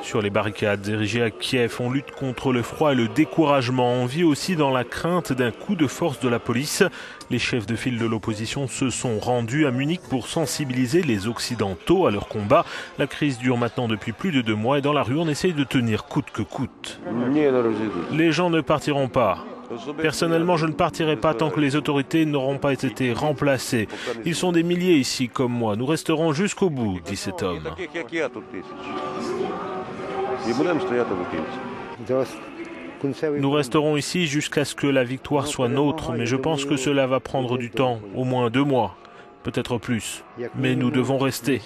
Sur les barricades érigées à Kiev, on lutte contre le froid et le découragement. On vit aussi dans la crainte d'un coup de force de la police. Les chefs de file de l'opposition se sont rendus à Munich pour sensibiliser les Occidentaux à leur combat. La crise dure maintenant depuis plus de 2 mois et dans la rue, on essaye de tenir coûte que coûte. Les gens ne partiront pas. Personnellement, je ne partirai pas tant que les autorités n'auront pas été remplacées. Ils sont des milliers ici comme moi. Nous resterons jusqu'au bout, dit cet homme. Nous resterons ici jusqu'à ce que la victoire soit nôtre, mais je pense que cela va prendre du temps, au moins 2 mois, peut-être plus. Mais nous devons rester.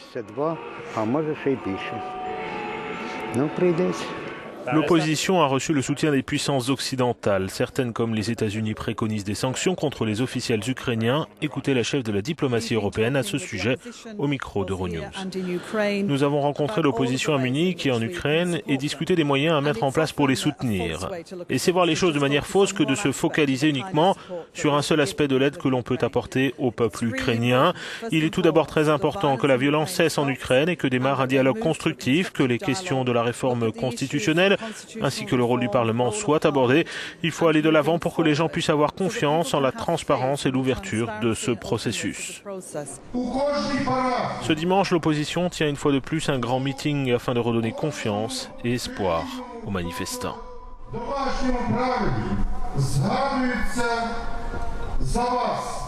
L'opposition a reçu le soutien des puissances occidentales. Certaines, comme les États-Unis, préconisent des sanctions contre les officiels ukrainiens. Écoutez la chef de la diplomatie européenne à ce sujet au micro d'Euronews. Nous avons rencontré l'opposition à Munich et en Ukraine et discuté des moyens à mettre en place pour les soutenir. Et c'est voir les choses de manière fausse que de se focaliser uniquement sur un seul aspect de l'aide que l'on peut apporter au peuple ukrainien. Il est tout d'abord très important que la violence cesse en Ukraine et que démarre un dialogue constructif, que les questions de la réforme constitutionnelle ainsi que le rôle du Parlement soient abordés. Il faut aller de l'avant pour que les gens puissent avoir confiance en la transparence et l'ouverture de ce processus. Ce dimanche, l'opposition tient une fois de plus un grand meeting afin de redonner confiance et espoir aux manifestants. Домашньому правді згадується за вас.